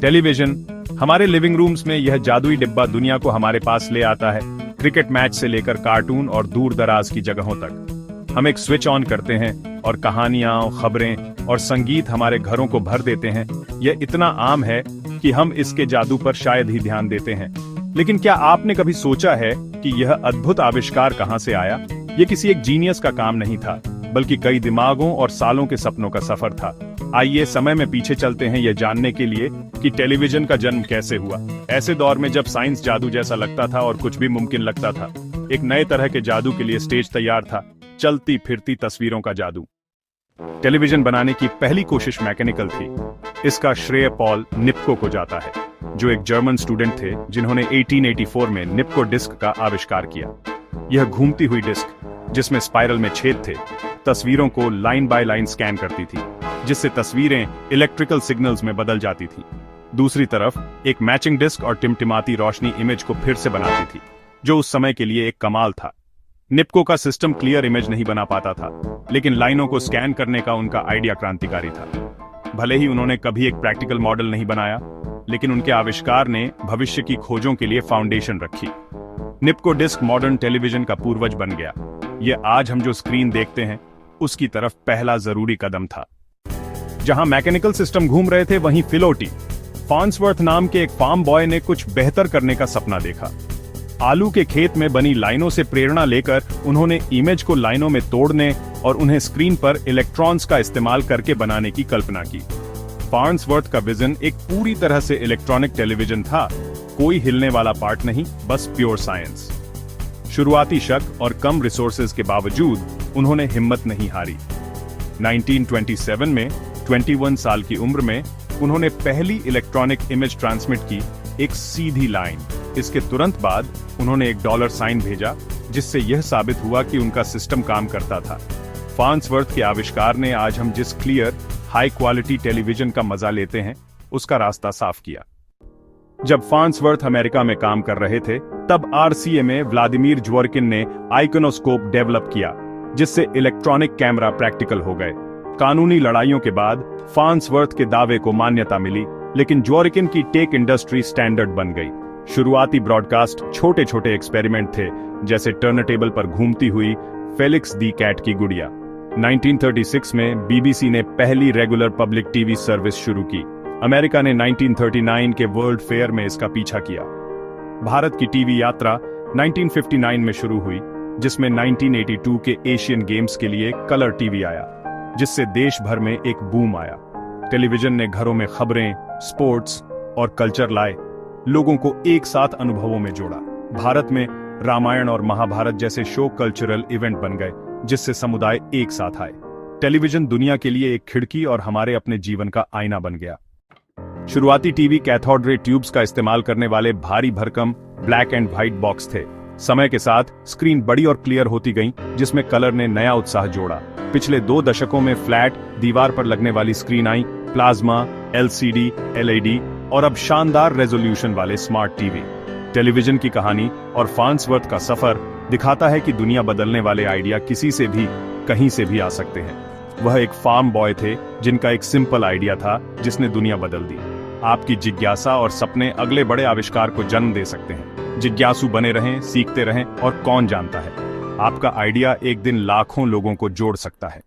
Television हमारे living rooms में यह जादुई डिब्बा दुनिया को हमारे पास ले आता है। क्रिकेट मैच से लेकर कार्टून और दूर दराज की जगहों तक हम एक स्विच ऑन करते हैं और कहानियां, खबरें और संगीत हमारे घरों को भर देते हैं। यह इतना आम है कि हम इसके जादू पर शायद ही ध्यान देते हैं। लेकिन क्या आपने कभी सोचा है कि यह अद्भुत आविष्कार कहां से आया? यह किसी एक जीनियस का काम नहीं था, बल्कि कई दिमागों और सालों के सपनों का सफर था। आइए समय में पीछे चलते हैं यह जानने के लिए कि टेलीविजन का जन्म कैसे हुआ। ऐसे दौर में जब साइंस जादू जैसा लगता था और कुछ भी मुमकिन लगता था, एक नए तरह के जादू के लिए स्टेज तैयार था, चलती फिरती तस्वीरों का जादू। टेलीविजन बनाने की पहली कोशिश मैकेनिकल थी। इसका श्रेय पॉल निप्को को जाता है, जो एक जर्मन स्टूडेंट थे जिन्होंने 1884 में निप्को डिस्क का आविष्कार किया। यह घूमती हुई डिस्क, जिसमें स्पाइरल में छेद थे, तस्वीरों को लाइन बाय लाइन स्कैन करती थी, जिससे तस्वीरें इलेक्ट्रिकल सिग्नल्स में बदल जाती थी। दूसरी तरफ एक मैचिंग डिस्क और टिमटिमाती रोशनी इमेज को फिर से बनाती थी, जो उस समय के लिए एक कमाल था। निप्को का सिस्टम क्लियर इमेज नहीं बना पाता था, लेकिन लाइनों को स्कैन करने का उनका आइडिया क्रांतिकारी था। भले ही उन्होंने कभी एक प्रैक्टिकल मॉडल नहीं बनाया, लेकिन उनके आविष्कार ने भविष्य की खोजों के लिए फाउंडेशन रखी। निप्को डिस्क मॉडर्न टेलीविजन का पूर्वज बन गया। यह आज हम जो स्क्रीन देखते हैं, उसकी तरफ पहला जरूरी कदम था। जहां मैकेनिकल सिस्टम घूम रहे थे, वहीं फिलोटी फॉन्सवर्थ नाम के एक फार्म बॉय ने कुछ बेहतर करने का सपना देखा। आलू के खेत में बनी लाइनों से प्रेरणा लेकर उन्होंने इमेज को लाइनों में तोड़ने और उन्हें स्क्रीन पर इलेक्ट्रॉन्स का इस्तेमाल करके बनाने की कल्पना की। फॉन्सवर्थ का विजन एक पूरी तरह से इलेक्ट्रॉनिक टेलीविजन था, कोई हिलने वाला पार्ट नहीं, बस प्योर साइंस। शुरुआती शक और कम रिसोर्सेज के बावजूद उन्होंने हिम्मत नहीं हारी। 1927 में 21 साल की उम्र में उन्होंने पहली इलेक्ट्रॉनिक इमेज ट्रांसमिट की, एक सीधी लाइन। इसके तुरंत बाद उन्होंने एक डॉलर साइन भेजा, जिससे यह साबित हुआ कि उनका सिस्टम काम करता था। फॉन्सवर्थ के आविष्कार ने आज हम जिस क्लियर, हाई क्वालिटी टेलीविजन का मजा लेते हैं, उसका रास्ता साफ किया। जब फॉन्सवर्थ अमेरिका में काम कर रहे थे, तब RCA में व्लादिमीर ज्वोरकिन ने आइकोनोस्कोप डेवलप किया, जिससे इलेक्ट्रॉनिक कैमरा प्रैक्टिकल हो गए। कानूनी लड़ाइयों के बाद फॉन्सवर्थ के दावे को मान्यता मिली, लेकिन ज्वोरकिन की टेक इंडस्ट्री स्टैंडर्ड बन गई। शुरुआती ब्रॉडकास्ट छोटे छोटे एक्सपेरिमेंट थे, जैसे टर्नटेबल पर घूमती हुई फेलिक्स दी कैट की गुड़िया। 1936 में BBC ने पहली रेगुलर पब्लिक टीवी सर्विस शुरू की। अमेरिका ने 1939 के वर्ल्ड फेयर में इसका पीछा किया। भारत की टीवी यात्रा 1959 में शुरू हुई, जिसमें 1982 के एशियन गेम्स के लिए कलर टीवी आया, जिससे देश भर में एक बूम आया। टेलीविजन ने घरों में खबरें, स्पोर्ट्स और कल्चर लाए, लोगों को एक साथ अनुभवों में जोड़ा। भारत में रामायण और महाभारत जैसे शो कल्चरल इवेंट बन गए, जिससे समुदाय एक साथ आए। टेलीविजन दुनिया के लिए एक खिड़की और हमारे अपने जीवन का आईना बन गया। शुरुआती टीवी कैथोड रे ट्यूब्स का इस्तेमाल करने वाले भारी भरकम ब्लैक एंड व्हाइट बॉक्स थे। समय के साथ स्क्रीन बड़ी और क्लियर होती गई, जिसमें कलर ने नया उत्साह जोड़ा। पिछले 2 दशकों में फ्लैट दीवार पर लगने वाली screen I, plasma, LCD, LED और अब शानदार रेजोल्यूशन वाले स्मार्ट टीवी। टेलीविजन की कहानी और फॉन्सवर्थ का सफर दिखाता है कि दुनिया बदलने वाले आइडिया किसी से भी, कहीं से भी आ सकते हैं। वह एक फार्म बॉय थे, जिनका एक सिंपल आइडिया था, जिसने दुनिया बदल दी। आपकी जिज्ञासा और सपने अगले बड़े आविष्कार को जन्म दे सकते हैं। जिज्ञासु बने रहें, सीखते रहें, और कौन जानता है, आपका आइडिया एक दिन लाखों लोगों को जोड़ सकता है।